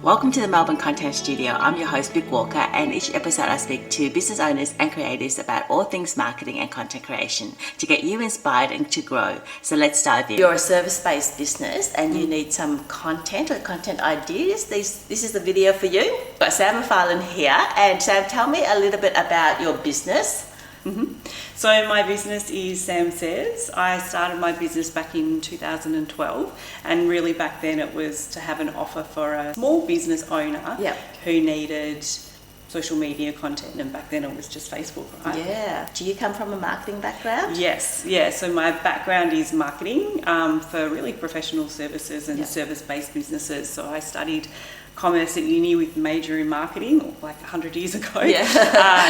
Welcome to the Melbourne Content Studio. I'm your host, Vic Walker, and each episode I speak to business owners and creatives about all things marketing and content creation to get you inspired and to grow. So let's dive in. You're a service-based business and you need some content or content ideas. This is the video for you. I've got Sam McFarlane here, and Sam, tell me a little bit about your business. So my business is SamSays. I started my business back in 2012, and really back then it was to have an offer for a small business owner who needed social media content, and back then it was just Facebook, right? Yeah. Do you come from a marketing background? Yes, yeah. So my background is marketing for really professional services and service-based businesses. So I studied commerce at uni with major in marketing like 100 years ago.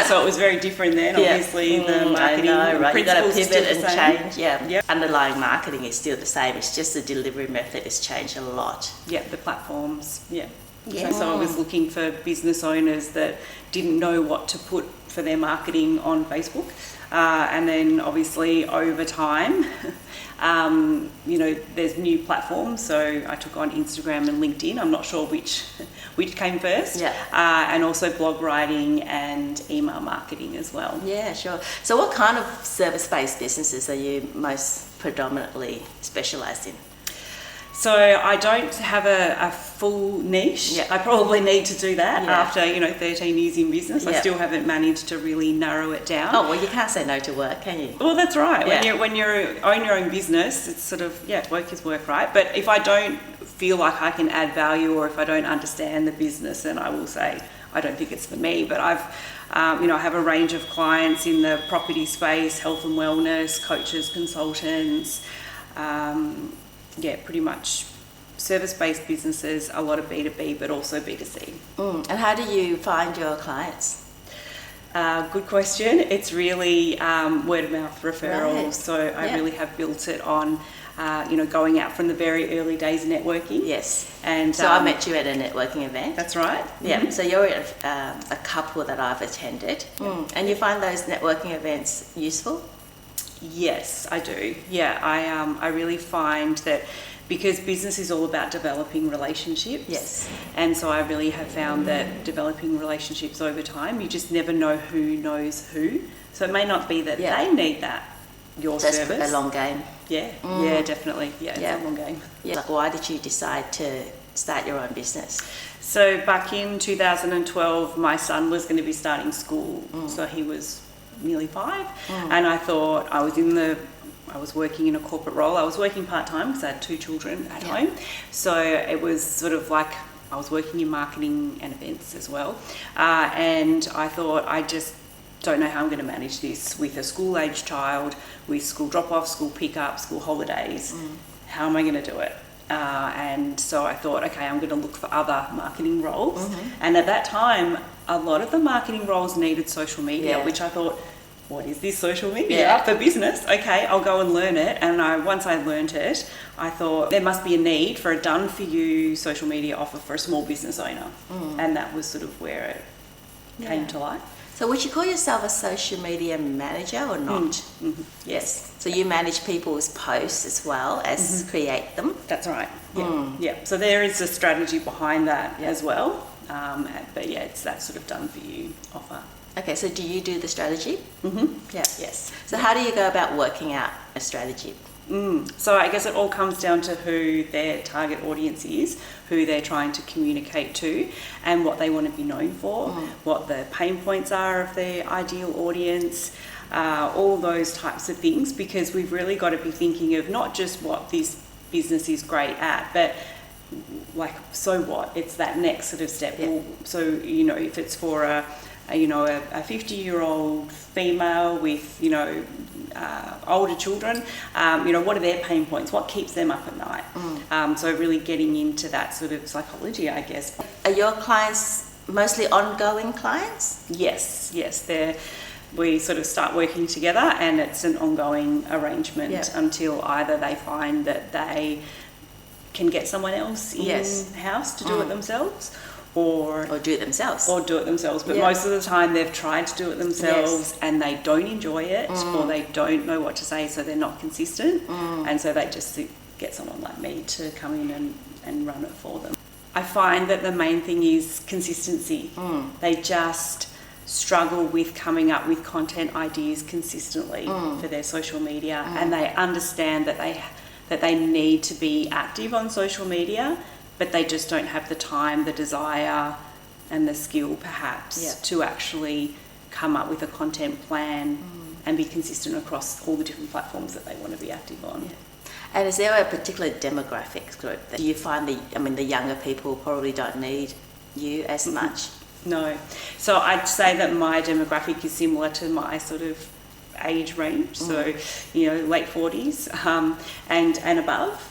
So it was very different then. Obviously the marketing right? You got to principles pivot still the and same. change. Underlying marketing is still the same. It's just the delivery method has changed a lot. The platforms. So I was looking for business owners that didn't know what to put for their marketing on Facebook, and then obviously over time there's new platforms, so I took on Instagram and LinkedIn. I'm not sure which came first. And also blog writing and email marketing as well. Yeah, sure. So what kind of service-based businesses are you most predominantly specialised in? So I don't have a full niche. I probably need to do that after 13 years in business. I still haven't managed to really narrow it down. Oh well, you can't say no to work, can you? Well, that's right. When you own your own business, it's sort of work is work, right? But if I don't feel like I can add value, or if I don't understand the business, then I will say I don't think it's for me. But I have a range of clients in the property space, health and wellness, coaches, consultants. Pretty much service-based businesses, a lot of B2B, but also B2C. And how do you find your clients? Good question. It's really word-of-mouth referrals. Right. So I really have built it on, going out from the very early days networking. Yes. And so I met you at a networking event. That's right. Yeah. So you're a couple that I've attended. And you find those networking events useful? Yes, I do. I really find that because business is all about developing relationships. Yes. And so I really have found that developing relationships over time, you just never know who knows who. So it may not be that they need your service. That's a long game. Yeah, definitely. It's a long game. Yeah. Like, why did you decide to start your own business? So back in 2012, my son was going to be starting school. So he was nearly 5, and I thought I was working in a corporate role. I was working part-time because I had 2 children at home, so it was sort of like I was working in marketing and events as well, and I thought I just don't know how I'm going to manage this with a school-age child, with school drop-off, school pick-up, school holidays. How am I going to do it? And so I thought, okay, I'm going to look for other marketing roles. And at that time, a lot of the marketing roles needed social media, which I thought, what is this social media for business? Okay, I'll go and learn it. And once I learned it, I thought there must be a need for a done-for-you social media offer for a small business owner. And that was sort of where it came to life. So would you call yourself a social media manager or not? Yes. So you manage people's posts as well as create them? That's right. So there is a strategy behind that as well. But it's that sort of done for you offer. Okay, so do you do the strategy? Yes. So how do you go about working out a strategy? So I guess it all comes down to who their target audience is, who they're trying to communicate to, and what they want to be known for, what the pain points are of their ideal audience, all those types of things, because we've really got to be thinking of not just what this business is great at, but like, so what? It's that next sort of step. So, if it's for a 50-year-old female with, older children, what are their pain points? What keeps them up at night? So really getting into that sort of psychology, I guess. Are your clients mostly ongoing clients? Yes. We sort of start working together, and it's an ongoing arrangement until either they find that they can get someone else in-house to do it themselves, or do it themselves. But most of the time they've tried to do it themselves and they don't enjoy it, or they don't know what to say, so they're not consistent. And so they just get someone like me to come in and run it for them. I find that the main thing is consistency. They just struggle with coming up with content ideas consistently for their social media, and they understand that they need to be active on social media, but they just don't have the time, the desire, and the skill perhaps to actually come up with a content plan and be consistent across all the different platforms that they want to be active on. Yeah. And is there a particular demographic group that you find the younger people probably don't need you as much? No. So I'd say that my demographic is similar to my sort of age range. So, late 40s and above.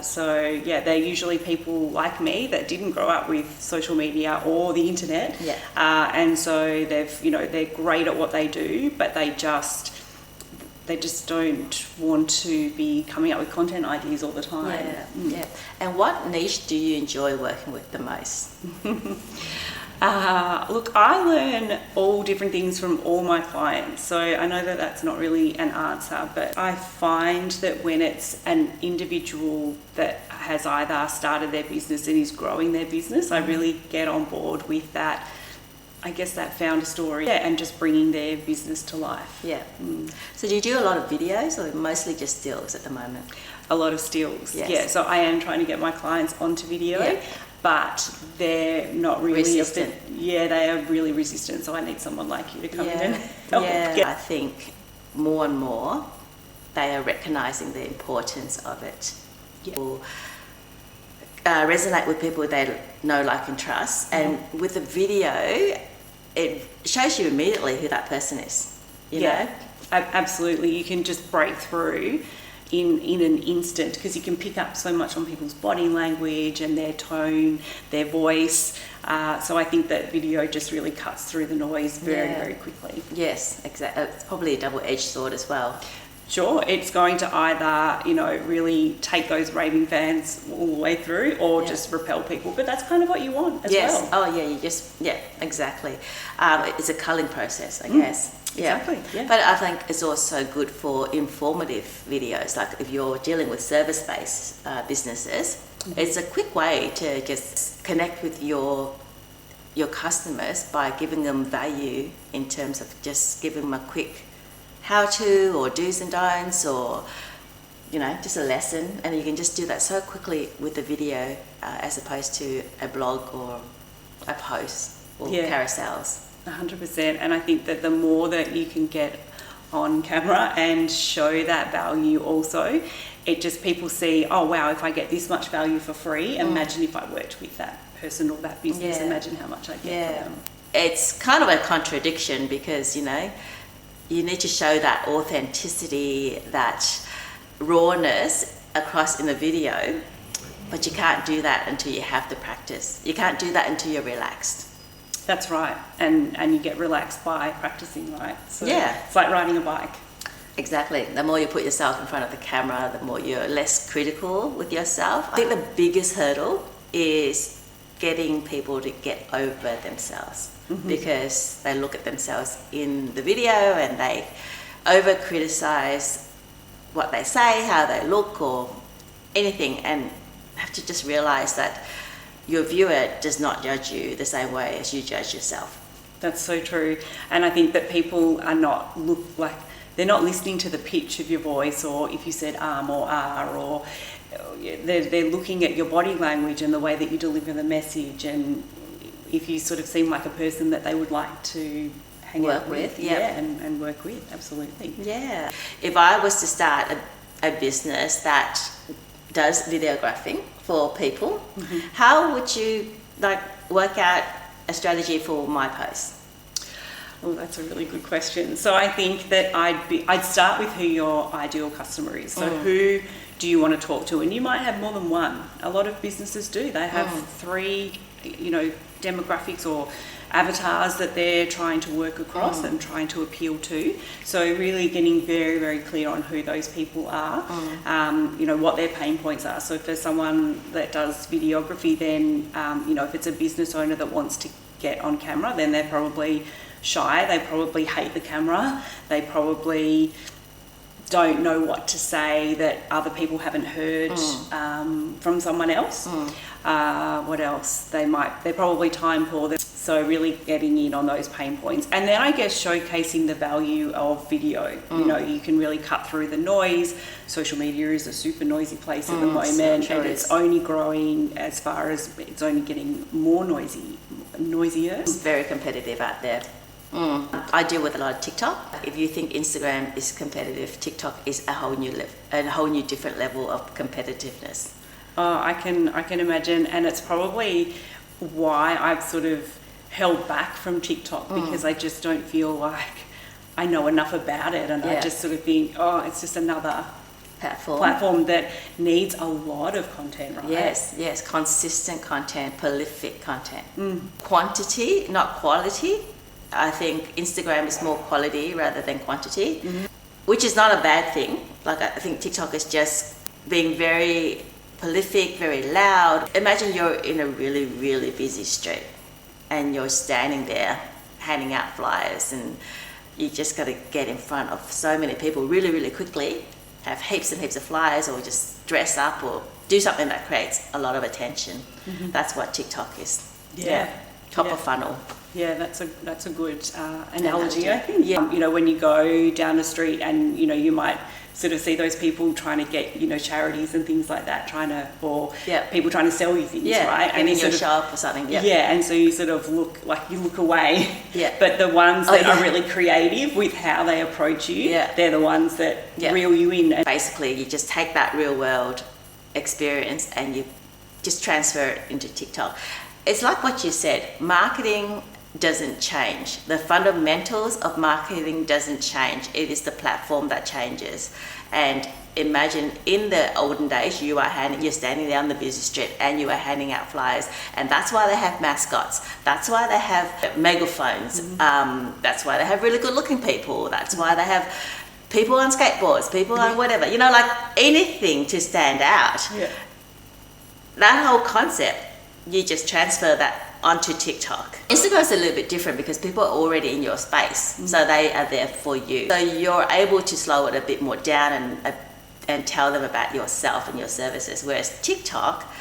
So yeah, they're usually people like me that didn't grow up with social media or the internet. Yeah. And so they're great at what they do, but they just don't want to be coming up with content ideas all the time. Yeah. And what niche do you enjoy working with the most? Look, I learn all different things from all my clients, so I know that that's not really an answer, but I find that when it's an individual that has either started their business and is growing their business, I really get on board with that, I guess, that founder story and just bringing their business to life. Yeah. So do you do a lot of videos or mostly just stills at the moment? A lot of stills. Yes. Yeah, so I am trying to get my clients onto video, but they're not really resistant. They are really resistant. So I need someone like you to come in and help. I think more and more they are recognizing the importance of it. Will resonate with people they know, like, and trust. And with the video, it shows you immediately who that person is. You know? Absolutely. You can just break through in an instant, because you can pick up so much on people's body language and their tone, their voice. So I think that video just really cuts through the noise very, very quickly. Yes, exactly. It's probably a double-edged sword as well. Sure, it's going to either, really take those raving fans all the way through, or just repel people. But that's kind of what you want as well. Oh, yeah, exactly. It's a culling process, I guess. Exactly, yeah. But I think it's also good for informative videos. Like if you're dealing with service-based businesses, it's a quick way to just connect with your customers by giving them value in terms of just giving them a quick how-to or do's and don'ts, or just a lesson, and you can just do that so quickly with a video as opposed to a blog or a post or carousels. 100%. And I think that the more that you can get on camera and show that value also, it just, people see, oh wow, if I get this much value for free, imagine if I worked with that person or that business, imagine how much I get for them. It's kind of a contradiction, because you need to show that authenticity, that rawness across in the video, but you can't do that until you have the practice. You can't do that until you're relaxed. That's right, and you get relaxed by practicing, right? So it's like riding a bike. Exactly. The more you put yourself in front of the camera, the more you're less critical with yourself. I think the biggest hurdle is getting people to get over themselves, because they look at themselves in the video and they over criticize what they say, how they look, or anything, and have to just realize that your viewer does not judge you the same way as you judge yourself. That's so true. And I think that people are not they're not listening to the pitch of your voice, or if you said or or they're looking at your body language and the way that you deliver the message, and if you sort of seem like a person that they would like to work with. And work with. Absolutely. Yeah. If I was to start a business that does videographing for people, how would you work out a strategy for my posts? Well, that's a really good question. So I think that I'd start with who your ideal customer is. So who do you want to talk to? And you might have more than one. A lot of businesses do. They have 3, demographics or avatars that they're trying to work across and trying to appeal to. So really getting very, very clear on who those people are, what their pain points are. So if there's someone that does videography, then, if it's a business owner that wants to get on camera, then they're probably shy, they probably hate the camera, they probably don't know what to say that other people haven't heard from someone else. What else? They're probably time poor. So really getting in on those pain points. And then I guess showcasing the value of video. You know, you can really cut through the noise. Social media is a super noisy place at the moment, and it's only growing as far as it's only getting more noisier. It's very competitive out there. I deal with a lot of TikTok. If you think Instagram is competitive, TikTok is a whole new different level of competitiveness. I can imagine, and it's probably why I've sort of held back from TikTok, because I just don't feel like I know enough about it, and I just sort of think, it's just another platform that needs a lot of content, right? Yes, consistent content, prolific content. Quantity, not quality. I think Instagram is more quality rather than quantity, which is not a bad thing. Like, I think TikTok is just being very prolific, very loud. Imagine you're in a really, really busy street and you're standing there handing out flyers, and you just got to get in front of so many people really, really quickly, have heaps and heaps of flyers, or just dress up or do something that creates a lot of attention. That's what TikTok is. Top of funnel. Yeah, that's a good analogy, I think. You know, when you go down the street and, you know, you might sort of see those people trying to get, you know, charities and things like that, or people trying to sell you things, right? And in your shop or something. And so you sort of look away. But the ones that are really creative with how they approach you, they're the ones that reel you in. Basically, you just take that real world experience and you just transfer it into TikTok. It's like what you said, marketing doesn't change. The fundamentals of marketing doesn't change. It is the platform that changes. And imagine in the olden days, you're standing there on the busy street and you are handing out flyers, and that's why they have mascots. That's why they have megaphones. That's why they have really good looking people. That's why they have people on skateboards, people on whatever, you know, like anything to stand out. That whole concept, you just transfer that onto TikTok. Instagram's a little bit different because people are already in your space, so they are there for you. So you're able to slow it a bit more down and tell them about yourself and your services. Whereas TikTok,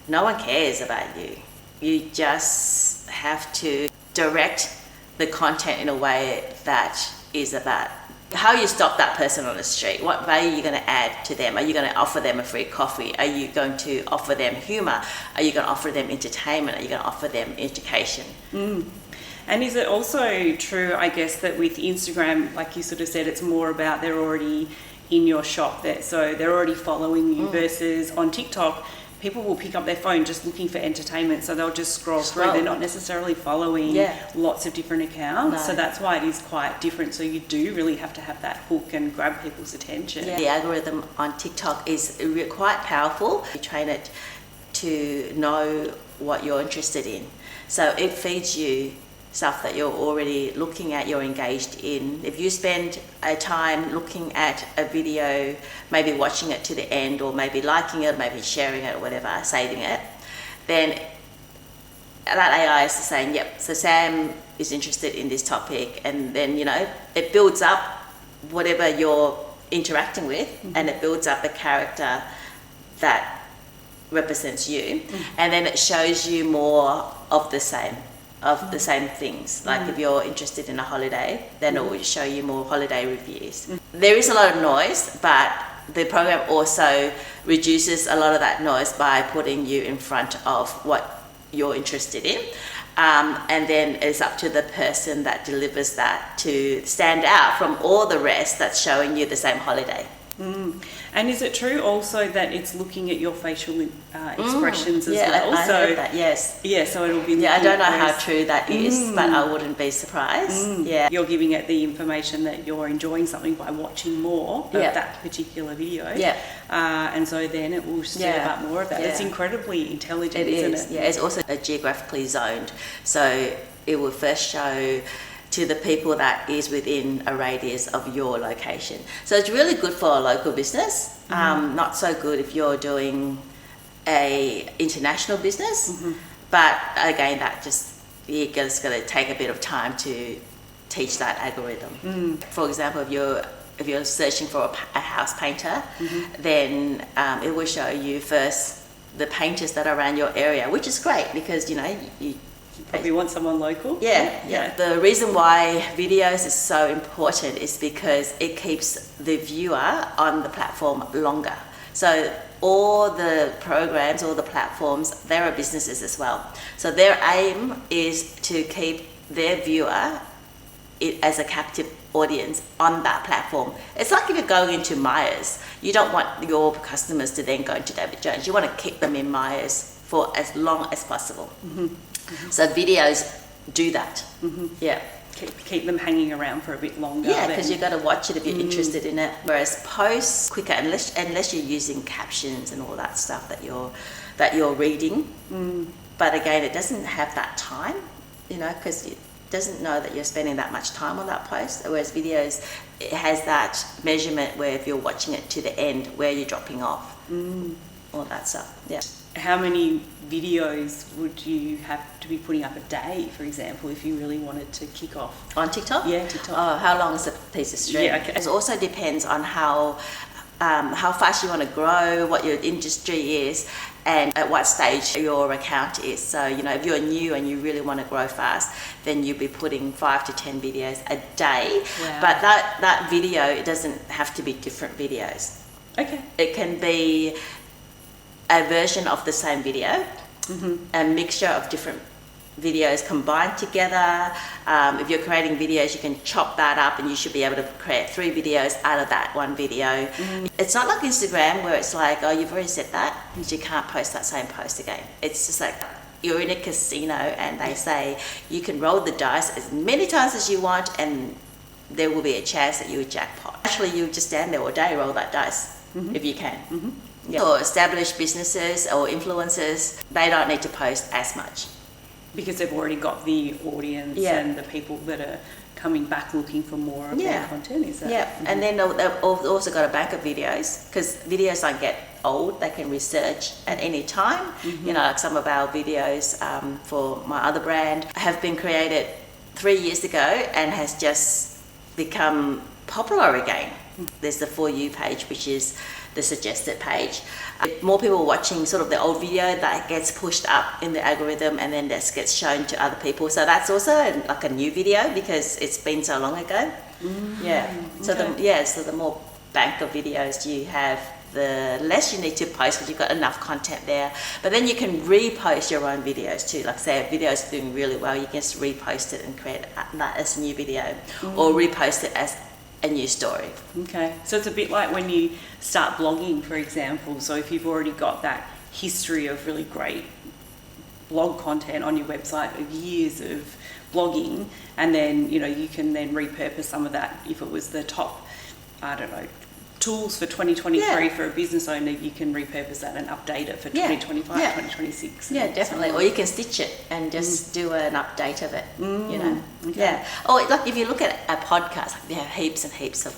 no one cares about you. You just have to direct the content in a way that is about how you stop that person on the street. What value are you going to add to them? Are you going to offer them a free coffee? Are you going to offer them humor? Are you going to offer them entertainment? Are you going to offer them education? And is it also true, I guess, that with Instagram, like you sort of said, it's more about they're already in your shop, so they're already following you, versus on TikTok, people will pick up their phone just looking for entertainment, so they'll just scroll through. They're not necessarily following lots of different accounts, so that's why it is quite different. So you do really have to have that hook and grab people's attention. The algorithm on TikTok is quite powerful. You train it to know what you're interested in, so it feeds you stuff that you're already looking at, you're engaged in. If you spend a time looking at a video, maybe watching it to the end, or maybe liking it, maybe sharing it or whatever, saving it, then that AI is saying, yep, so Sam is interested in this topic, and then, you know, it builds up whatever you're interacting with, and it builds up a character that represents you, and then it shows you more of the same things. Like if you're interested in a holiday, then it will show you more holiday reviews. There is a lot of noise, but the program also reduces a lot of that noise by putting you in front of what you're interested in. And then it's up to the person that delivers that to stand out from all the rest that's showing you the same holiday. And is it true also that it's looking at your facial expressions as well? I heard that, yes. Yeah, so it'll be... I don't know how true that is, but I wouldn't be surprised. You're giving it the information that you're enjoying something by watching more of that particular video. And so then it will serve up more of that. It's incredibly intelligent, isn't it? Yeah, it's also geographically zoned. So it will first show to the people that is within a radius of your location. So it's really good for a local business, not so good if you're doing a international business, but again, you're just going to take a bit of time to teach that algorithm. For example, if you're if you're searching for a house painter, then it will show you first the painters that are around your area, which is great because, you know, you probably want someone local. Yeah. The reason why videos is so important is because it keeps the viewer on the platform longer. So all the programs, all the platforms, there are businesses as well. So their aim is to keep their viewer as a captive audience on that platform. It's like if you're going into Myers, you don't want your customers to then go into David Jones. You want to keep them in Myers for as long as possible. So videos do that. Yeah. Keep them hanging around for a bit longer. Yeah, because you've got to watch it if you're interested in it. Whereas posts quicker, unless you're using captions and all that stuff that you're reading. But again, it doesn't have that time, you know, because it doesn't know that you're spending that much time on that post. Whereas videos, it has that measurement where if you're watching it to the end, where you're dropping off, all that stuff. Yeah. How many videos would you have to be putting up a day, for example, if you really wanted to kick off? On TikTok? Yeah, TikTok. Oh, how long is a piece of string? Yeah, okay. It also depends on how fast you want to grow, what your industry is, and at what stage your account is. So, you know, if you're new and you really want to grow fast, then you'll be putting 5 to 10 videos a day. Wow. But that video, it doesn't have to be different videos. Okay. It can be a version of the same video, a mixture of different videos combined together. If you're creating videos, you can chop that up and you should be able to create 3 videos out of that one video. It's not like Instagram where it's like, oh, you've already said that, and you can't post that same post again. It's just like you're in a casino and they say you can roll the dice as many times as you want and there will be a chance that you would jackpot. Actually, you just stand there all day, roll that dice if you can. Yeah. Or established businesses or influencers, they don't need to post as much. Because they've already got the audience and the people that are coming back looking for more of their content, is that? Yeah, and then they've also got a bank of videos, because videos don't get old, they can research at any time. You know, like some of our videos for my other brand have been created 3 years ago and has just become popular again. There's the For You page, which is the suggested page. More people watching sort of the old video, that gets pushed up in the algorithm and then that gets shown to other people. So that's also like a new video because it's been so long ago. So the more bank of videos you have, the less you need to post because you've got enough content there. But then you can repost your own videos too. Like say a video is doing really well, you can just repost it and create that as a new video or repost it as a new story. Okay, so it's a bit like when you start blogging, for example. So if you've already got that history of really great blog content on your website of years of blogging, and then, you know, you can then repurpose some of that. If it was the top, I don't know, tools for 2023 for a business owner, you can repurpose that and update it for 2025, 2026. Yeah, definitely. Or you can stitch it and just do an update of it, you know. Okay. Yeah. Or like if you look at a podcast, like they have heaps and heaps of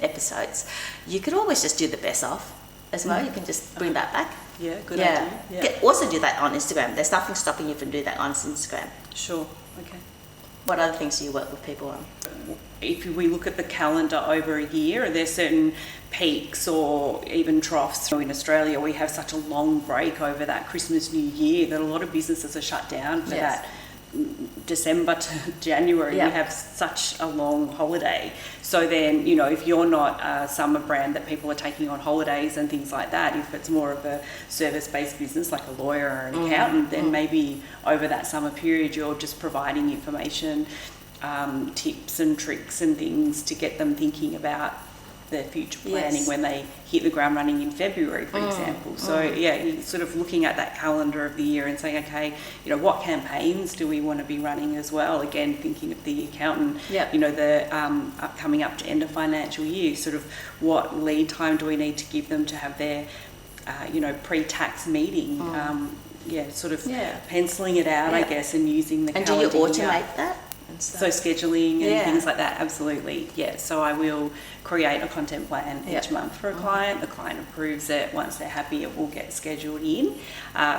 episodes, you could always just do the best of as well. You can just bring that back. Yeah, good idea. Yeah. Also do that on Instagram. There's nothing stopping you from doing that on Instagram. Sure, okay. What other things do you work with people on? If we look at the calendar over a year, are there certain peaks or even troughs? So in Australia, we have such a long break over that Christmas, New Year that a lot of businesses are shut down for that December to January. We have such a long holiday. So then, you know, if you're not a summer brand that people are taking on holidays and things like that, if it's more of a service-based business like a lawyer or an accountant, then maybe over that summer period you're just providing information, tips and tricks and things to get them thinking about their future planning when they hit the ground running in February, for example. So you're sort of looking at that calendar of the year and saying, okay, you know, what campaigns do we want to be running as well? Again, thinking of the accountant, you know, the coming up to end of financial year, sort of what lead time do we need to give them to have their, you know, pre-tax meeting? Sort of penciling it out, I guess, and using the calendar. And do you automate that? stuff. So scheduling and Yeah. things like that, absolutely. Yeah, so I will create a content plan each month for a client. The client approves it. Once they're happy, it will get scheduled in.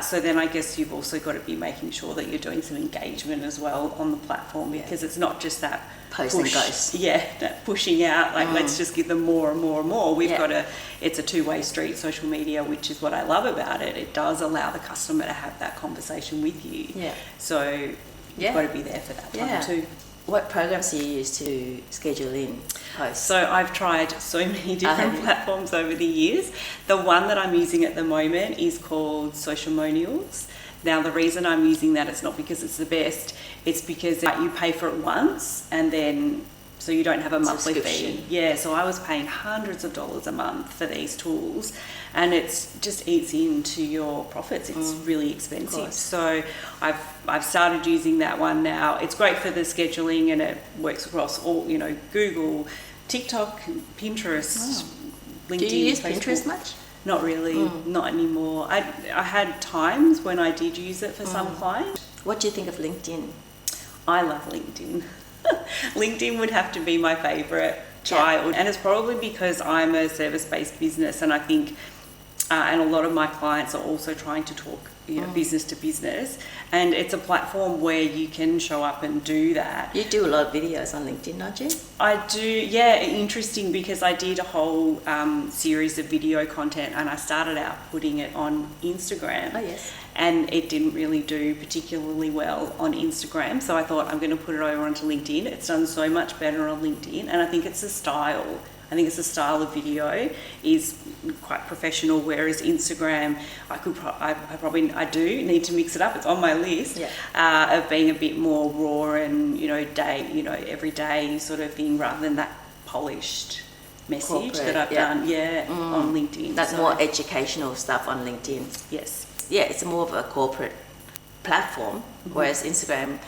So then I guess you've also got to be making sure that you're doing some engagement as well on the platform, because it's not just that Post and goes. Yeah, that pushing out, like let's just give them more and more and more. We've Yeah. got it's a two-way street, social media, which is what I love about it. It does allow the customer to have that conversation with you. Yeah. So you've got to be there for that time too. What programs do you use to schedule in posts? So I've tried so many different platforms over the years. The one that I'm using at the moment is called Socialmonials. Now, the reason I'm using that, it's not because it's the best, it's because you pay for it once and then, so you don't have a monthly fee. Yeah, so I was paying hundreds of dollars a month for these tools, and it's just eats into your profits. It's really expensive. So I've started using that one now. It's great for the scheduling, and it works across all, Google, TikTok, Pinterest, LinkedIn. Do you use Facebook. Pinterest much? Not really, not anymore. I had times when I did use it for some clients. What do you think of LinkedIn? I love LinkedIn. LinkedIn would have to be my favourite child, and it's probably because I'm a service-based business, and I think, and a lot of my clients are also trying to talk, business to business, and it's a platform where you can show up and do that. You do a lot of videos on LinkedIn, don't you? I do, yeah. Interesting, because I did a whole series of video content, and I started out putting it on Instagram. Oh, yes. And it didn't really do particularly well on Instagram, so I thought I'm going to put it over onto LinkedIn. It's done so much better on LinkedIn, and I think it's a style. I think it's a style of video is quite professional, whereas Instagram, I do need to mix it up. It's on my list of being a bit more raw and everyday sort of thing, rather than that polished message that I've done on LinkedIn. That's more educational stuff on LinkedIn. Yes. Yeah, it's more of a corporate platform, whereas Instagram,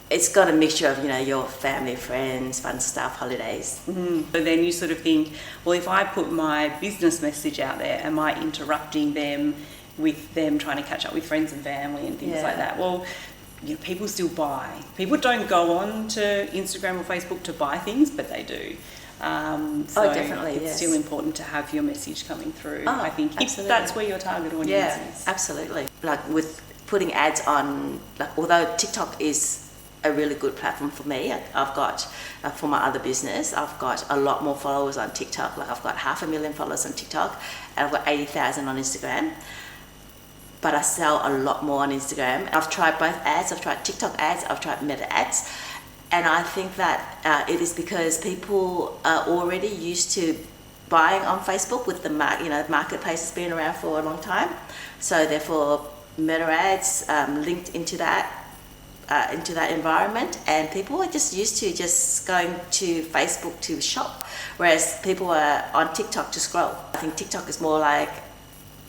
it's got a mixture of, your family, friends, fun stuff, holidays. So then you sort of think, well, if I put my business message out there, am I interrupting them with them trying to catch up with friends and family and things like that? Well, people still buy. People don't go on to Instagram or Facebook to buy things, but they do. So definitely, it's still important to have your message coming through. I think if that's where your target audience is. Absolutely. Like with putting ads on, although TikTok is a really good platform for me, I've got, for my other business, I've got a lot more followers on TikTok. Like I've got 500,000 followers on TikTok, and I've got 80,000 on Instagram. But I sell a lot more on Instagram. I've tried both ads. I've tried TikTok ads. I've tried Meta ads. And I think that it is because people are already used to buying on Facebook with the marketplace has been around for a long time. So therefore, Meta ads linked into that environment, and people are just used to just going to Facebook to shop, whereas people are on TikTok to scroll. I think TikTok is more like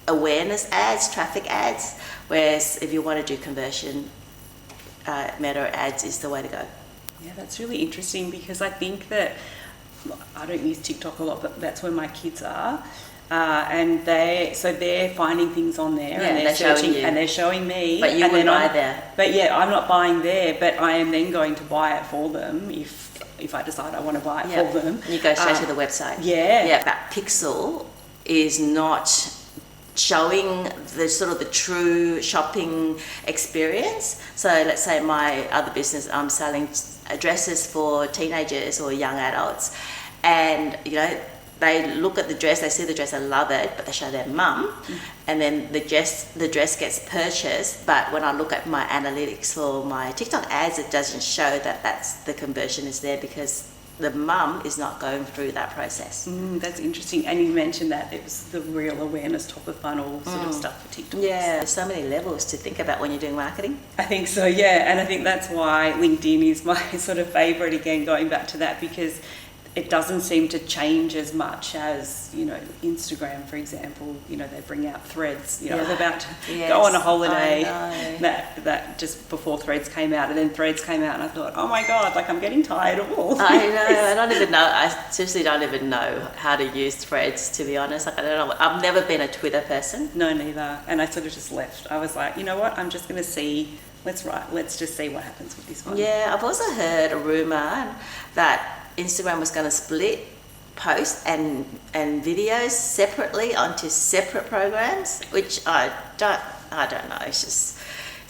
awareness ads, traffic ads, whereas if you want to do conversion, Meta ads is the way to go. Yeah, that's really interesting, because I think that I don't use TikTok a lot, but that's where my kids are. And they're finding things on there, and they're searching and they're showing me. But you wouldn't buy there. But I'm not buying there, but I am then going to buy it for them if I decide I want to buy it for them. And you go straight to the website. Yeah. That pixel is not showing the true shopping experience. So let's say my other business, I'm selling dresses for teenagers or young adults, and they look at the dress, they see the dress, they love it, but they show their mum, and then the dress gets purchased. But when I look at my analytics for my TikTok ads, it doesn't show that the conversion is there, because the mum is not going through that process. That's interesting. And you mentioned that it was the real awareness, top of funnel sort of stuff for TikTok. Yeah, there's so many levels to think about when you're doing marketing. I think so, yeah. And I think that's why LinkedIn is my sort of favourite, again, going back to that, because it doesn't seem to change as much as, Instagram, for example. They bring out Threads. They're about to go on a holiday. That just before Threads came out, and then Threads came out, and I thought, oh my God, I'm getting tired of all this. I know. I don't even know. I seriously don't even know how to use Threads, to be honest. I don't know. I've never been a Twitter person. No, neither. And I sort of just left. I was like, you know what? I'm just going to see let's just see what happens with this one. Yeah, I've also heard a rumor that Instagram was going to split posts and videos separately onto separate programs, which I don't know. It's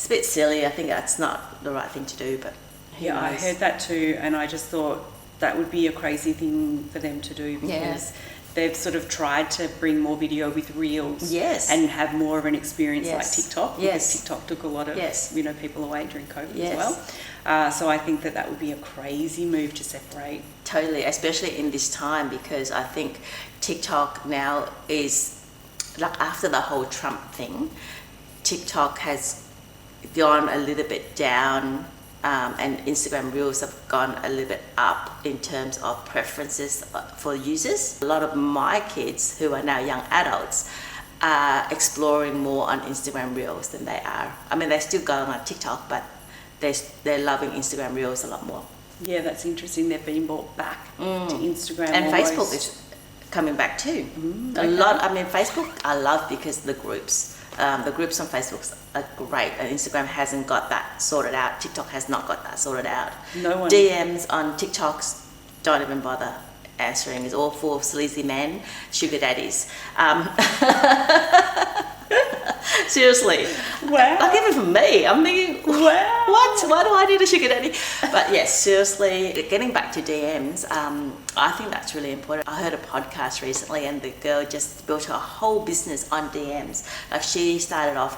a bit silly. I think that's not the right thing to do, but who Yeah, I knows? heard that too, and I just thought that would be a crazy thing for them to do because they've sort of tried to bring more video with Reels Yes. and have more of an experience Yes. like TikTok, Yes. because TikTok took a lot of Yes. people away during COVID Yes. as well. So I think that would be a crazy move to separate. Totally, especially in this time, because I think TikTok now is, like, after the whole Trump thing, TikTok has gone a little bit down, and Instagram Reels have gone a little bit up in terms of preferences for users. A lot of my kids, who are now young adults, are exploring more on Instagram Reels than they are. I mean, they're still going on TikTok, but they're loving Instagram Reels a lot more. Yeah, that's interesting. They've been brought back to Instagram. And almost. Facebook is coming back too. okay. A lot. I mean, Facebook I love because the groups on Facebook are great, and Instagram hasn't got that sorted out. TikTok has not got that sorted out. No one. DMs on TikToks don't even bother answering. It's all full of sleazy men, sugar daddies. Seriously. Wow. Like, even for me, I'm thinking, Wow. what? Why do I need a sugar daddy? But yes, seriously, getting back to DMs, I think that's really important. I heard a podcast recently, and the girl just built her whole business on DMs. Like, she started off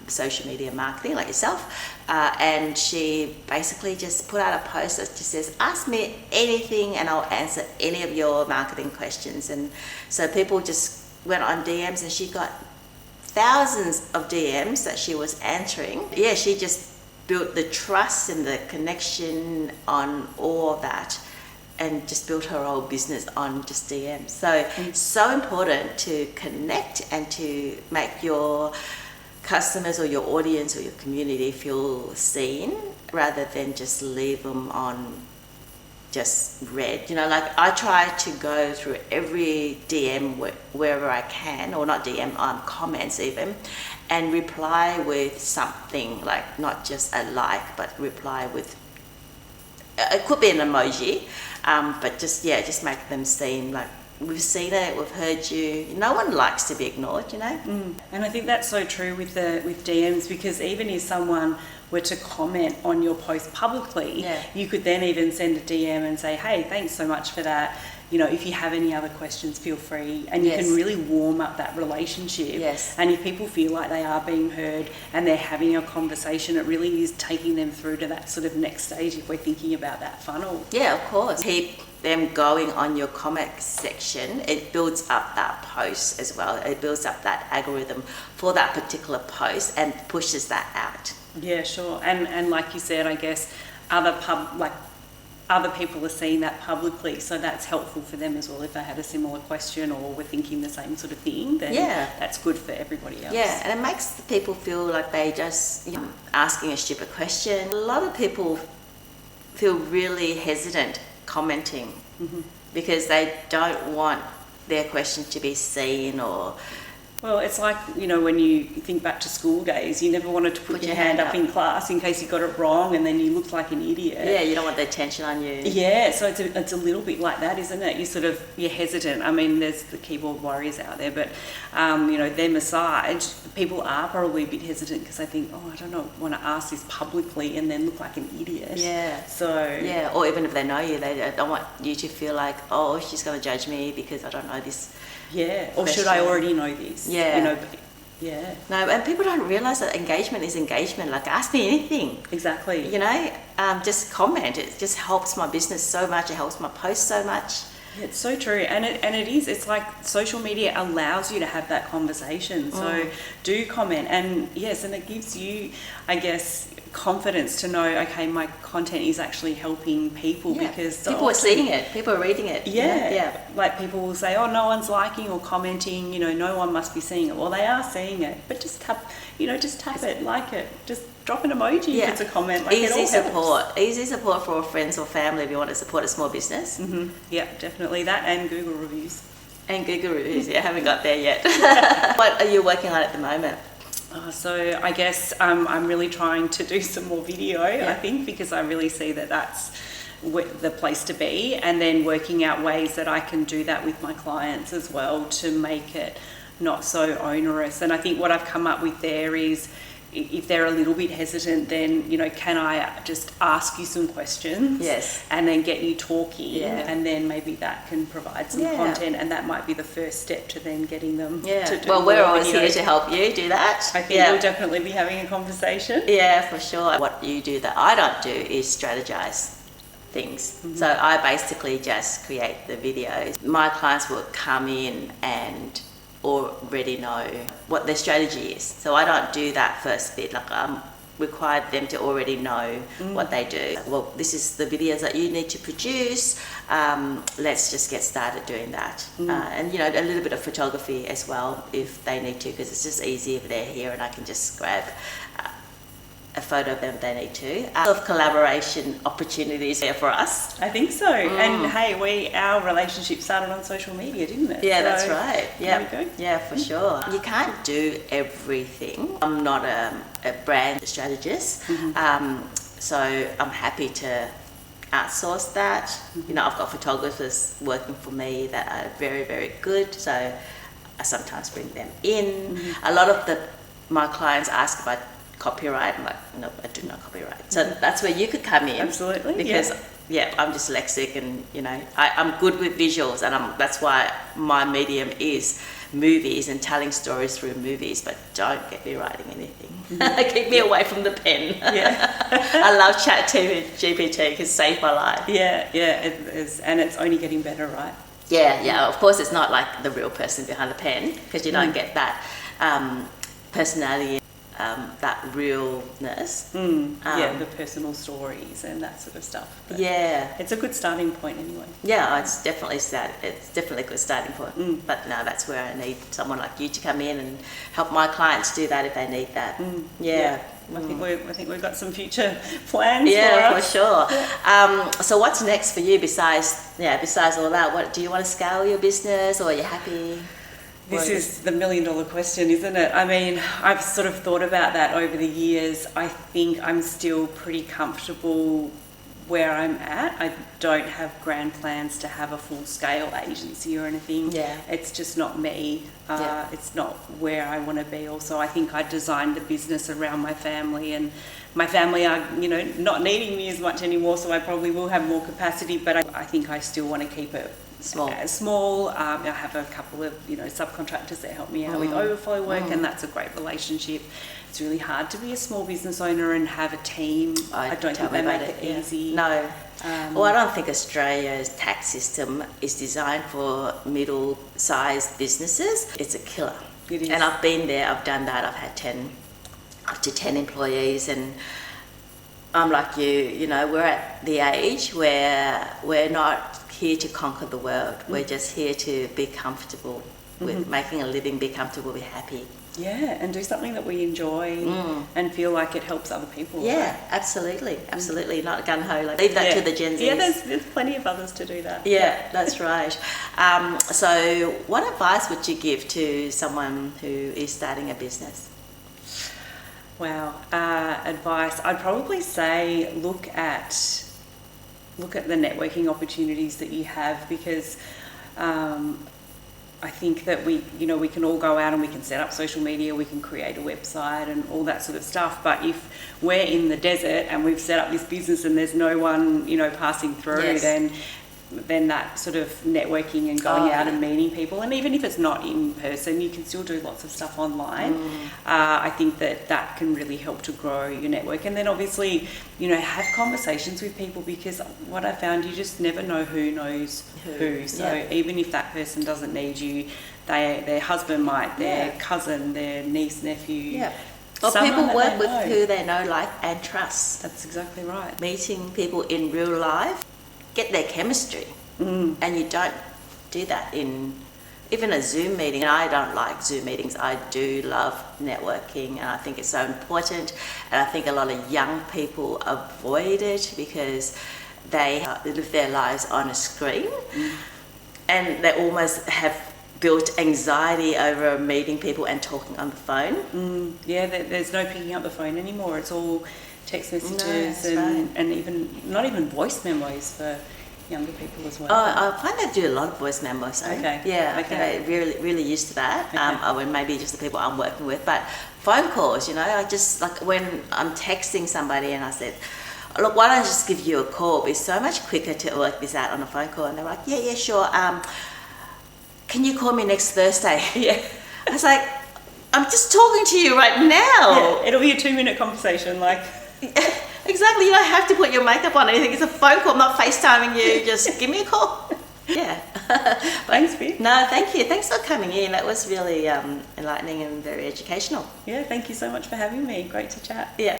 social media marketing, like yourself, and she basically just put out a post that just says, ask me anything and I'll answer any of your marketing questions. And so people just went on DMs, and she got thousands of DMs that she was answering. Yeah, she just built the trust and the connection on all of that, and just built her whole business on just DMs. So it's so important to connect and to make your customers or your audience or your community feel seen, rather than just leave them on just read. You know, like, I try to go through every DM wherever I can, or not DM, comments even, and reply with something, like, not just a like, but reply with, it could be an emoji, but just make them seem like, we've seen it, we've heard you. No one likes to be ignored, you know? And I think that's so true with DMs, because even if someone were to comment on your post publicly, you could then even send a DM and say, hey, thanks so much for that. You know, if you have any other questions, feel free. And you can really warm up that relationship. Yes. And if people feel like they are being heard and they're having a conversation, it really is taking them through to that sort of next stage if we're thinking about that funnel. Yeah, of course. Keep them going on your comment section. It builds up that post as well. It builds up that algorithm for that particular post and pushes that out. Yeah, sure. And like you said, I guess other people are seeing that publicly, so that's helpful for them as well. If they had a similar question or were thinking the same sort of thing, then that's good for everybody else. Yeah, and it makes the people feel like they just, asking a stupid question. A lot of people feel really hesitant commenting because they don't want their question to be seen, or... Well, it's like, when you think back to school days, you never wanted to put your hand up in class in case you got it wrong and then you looked like an idiot. Yeah, you don't want the attention on you. Yeah, so it's a little bit like that, isn't it? You're hesitant. I mean, there's the keyboard warriors out there, but, them aside, people are probably a bit hesitant because they think, I don't want to ask this publicly and then look like an idiot. Yeah. So... Yeah, or even if they know you, they don't want you to feel like, she's going to judge me because I don't know this. Yeah, or should I already know this? Yeah. Yeah. No, and people don't realise that engagement is engagement. Like, ask me anything. Exactly. Just comment. It just helps my business so much. It helps my post so much. Yeah, it's so true. And it is. It's like social media allows you to have that conversation. So do comment. And yes, and it gives you, I guess, confidence to know, okay, my content is actually helping people because people are seeing it, people are reading it. Yeah. Like, people will say, no one's liking or commenting, no one must be seeing it. Well, they are seeing it, but just tap it, like it, just drop an emoji if it's a comment. Like, easy support for friends or family if you want to support a small business. Yeah, definitely that, and Google reviews. And Google reviews, I haven't got there yet. What are you working on at the moment? So I guess I'm really trying to do some more video, I think, because I really see that that's the place to be, and then working out ways that I can do that with my clients as well to make it not so onerous. And I think what I've come up with there is, if they're a little bit hesitant, then, you know, can I just ask you some questions? Yes. And then get you talking, Yeah. and then maybe that can provide some content, and that might be the first step to then getting them to do well, we're more always video. here to help you do that. I think we'll definitely be having a conversation. Yeah, for sure. What you do that I don't do is strategize things. So I basically just create the videos. My clients will come in and already know what their strategy is. So I don't do that first bit. Like I'm required them to already know what they do. Well, this is the videos that you need to produce. Let's just get started doing that. And, you know, a little bit of photography as well if they need to, because it's just easy if they're here and I can just grab a photo of them if they need to. Of collaboration opportunities there for us. I think so. And hey, our relationship started on social media, didn't it? Yeah, So, that's right. there we go. Yeah, for sure. You can't do everything. I'm not a brand strategist, so I'm happy to outsource that. You know, I've got photographers working for me that are very, very good, so I sometimes bring them in. A lot of my clients ask about copyright. I'm like, no, I do not copyright. So that's where you could come in. Absolutely. Because I'm dyslexic, and you know, I'm good with visuals, and that's why my medium is movies and telling stories through movies, but don't get me writing anything. Keep me away from the pen. I love GPT because it saved my life. Yeah, it is, and it's only getting better, right? Yeah, of course it's not like the real person behind the pen, because you don't get that personality, that realness. The personal stories and that sort of stuff. But it's a good starting point anyway. Yeah, it's definitely a good starting point. But no, that's where I need someone like you to come in and help my clients do that if they need that. I think we've got some future plans for for us. sure. So what's next for you besides all that? What do you want to scale your business, or are you happy? This is the $1 million question, isn't it? I mean, I've sort of thought about that over the years. I think I'm still pretty comfortable where I'm at. I don't have grand plans to have a full-scale agency or anything. It's just not me. It's not where I want to be. Also, I think I designed the business around my family, and my family are, you know, not needing me as much anymore, so I probably will have more capacity, but I think I still want to keep it small. I have a couple of, you know, subcontractors that help me out with overflow work, and that's a great relationship. It's really hard to be a small business owner and have a team. I don't think they make it easy. No. Well, I don't think Australia's tax system is designed for middle-sized businesses. It's a killer. It is. And I've been there, I've done that. I've had up to 10 employees, and I'm like you know, we're at the age where we're not here to conquer the world. We're just here to be comfortable with making a living, be comfortable, be happy. Yeah, and do something that we enjoy and feel like it helps other people. Yeah, right? absolutely. Not gun-ho. Like, leave that to the Gen Zs. Yeah, there's plenty of others to do that. Yeah, that's right. So what advice would you give to someone who is starting a business? Wow, advice. I'd probably say look at the networking opportunities that you have, because I think that we can all go out and we can set up social media, we can create a website and all that sort of stuff. But if we're in the desert and we've set up this business and there's no one, you know, passing through, then that sort of networking and going out and meeting people, and even if it's not in person, you can still do lots of stuff online. I think that can really help to grow your network. And then obviously, you know, have conversations with people, because what I found, you just never know who knows who. So even if that person doesn't need you, their husband might, their cousin, their niece, nephew. Well, people work with who they know, like, and trust. That's exactly right. Meeting people in real life, get their chemistry, and you don't do that in even a Zoom meeting. And I don't like Zoom meetings. I do love networking, and I think it's so important, and I think a lot of young people avoid it because they live their lives on a screen, and they almost have built anxiety over meeting people and talking on the phone. Yeah, there's no picking up the phone anymore. It's all text messages right. and even not even voice memos for younger people as well. Oh, I find they do a lot of voice memos. Okay. Yeah, I Okay. think they're really used to that. Okay. Or maybe just the people I'm working with. But phone calls, you know, I just, like when I'm texting somebody and I said, look, why don't I just give you a call? It's so much quicker to work this out on a phone call. And they're like, yeah, sure. Can you call me next Thursday? Yeah. I was like, I'm just talking to you right now. Yeah, it'll be a 2-minute conversation, like. Exactly, you don't have to put your makeup on or anything. It's a phone call, I'm not FaceTiming you. Just give me a call. Yeah. Thanks, Vic. No, thank you. Thanks for coming in. That was really enlightening and very educational. Yeah, thank you so much for having me. Great to chat. Yeah.